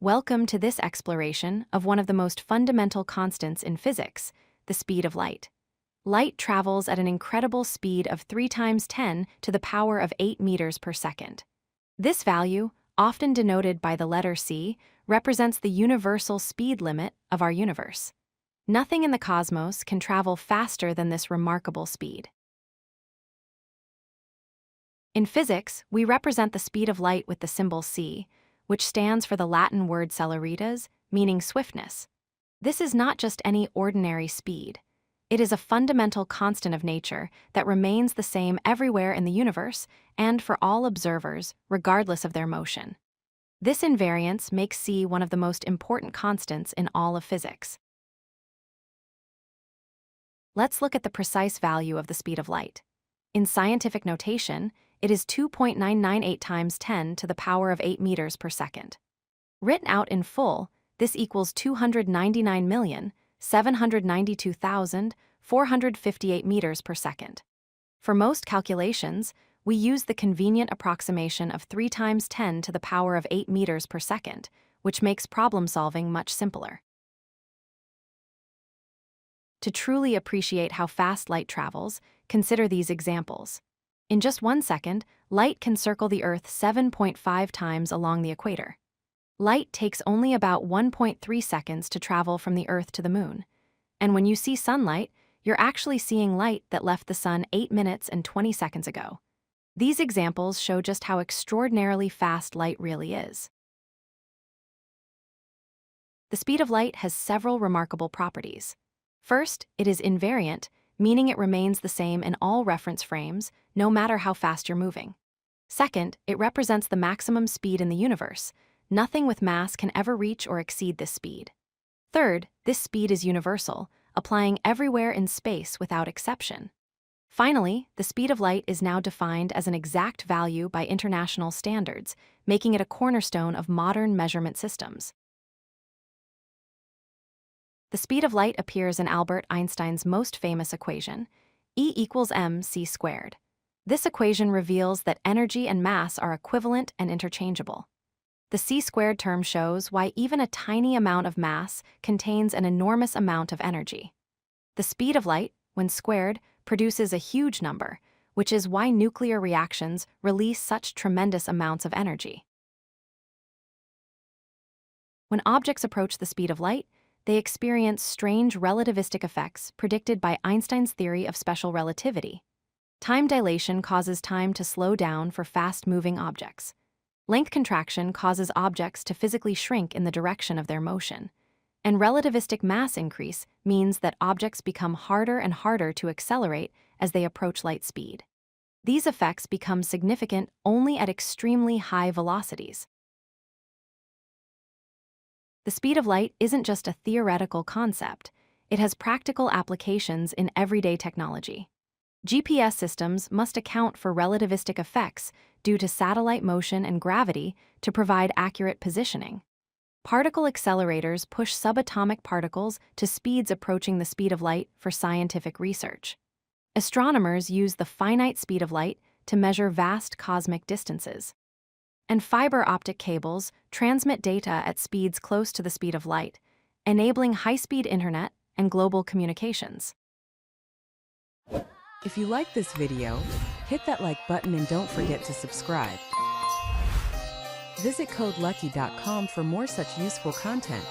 Welcome to this exploration of one of the most fundamental constants in physics, the speed of light. Light travels at an incredible speed of 3 times 10 to the power of 8 meters per second. This value, often denoted by the letter c, represents the universal speed limit of our universe. Nothing in the cosmos can travel faster than this remarkable speed. In physics, we represent the speed of light with the symbol c, which stands for the Latin word celeritas, meaning swiftness. This is not just any ordinary speed. It is a fundamental constant of nature that remains the same everywhere in the universe and for all observers, regardless of their motion. This invariance makes c one of the most important constants in all of physics. Let's look at the precise value of the speed of light. In scientific notation, it is 2.998 times 10 to the power of 8 meters per second. Written out in full, this equals 299,792,458 meters per second. For most calculations, we use the convenient approximation of 3 times 10 to the power of 8 meters per second, which makes problem solving much simpler. To truly appreciate how fast light travels, consider these examples. In just 1 second, light can circle the Earth 7.5 times along the equator. Light takes only about 1.3 seconds to travel from the Earth to the Moon. And when you see sunlight, you're actually seeing light that left the Sun 8 minutes and 20 seconds ago. These examples show just how extraordinarily fast light really is. The speed of light has several remarkable properties. First, it is invariant, meaning it remains the same in all reference frames, no matter how fast you're moving. Second, it represents the maximum speed in the universe. Nothing with mass can ever reach or exceed this speed. Third, this speed is universal, applying everywhere in space without exception. Finally, the speed of light is now defined as an exact value by international standards, making it a cornerstone of modern measurement systems. The speed of light appears in Albert Einstein's most famous equation, E equals mc squared. This equation reveals that energy and mass are equivalent and interchangeable. The c squared term shows why even a tiny amount of mass contains an enormous amount of energy. The speed of light, when squared, produces a huge number, which is why nuclear reactions release such tremendous amounts of energy. When objects approach the speed of light, they experience strange relativistic effects predicted by Einstein's theory of special relativity. Time dilation causes time to slow down for fast-moving objects. Length contraction causes objects to physically shrink in the direction of their motion. And relativistic mass increase means that objects become harder and harder to accelerate as they approach light speed. These effects become significant only at extremely high velocities. The speed of light isn't just a theoretical concept, it has practical applications in everyday technology. GPS systems must account for relativistic effects due to satellite motion and gravity to provide accurate positioning. Particle accelerators push subatomic particles to speeds approaching the speed of light for scientific research. Astronomers use the finite speed of light to measure vast cosmic distances. And fiber optic cables transmit data at speeds close to the speed of light, enabling high-speed internet and global communications. If you like this video, hit that like button and don't forget to subscribe. Visit codelucky.com for more such useful content.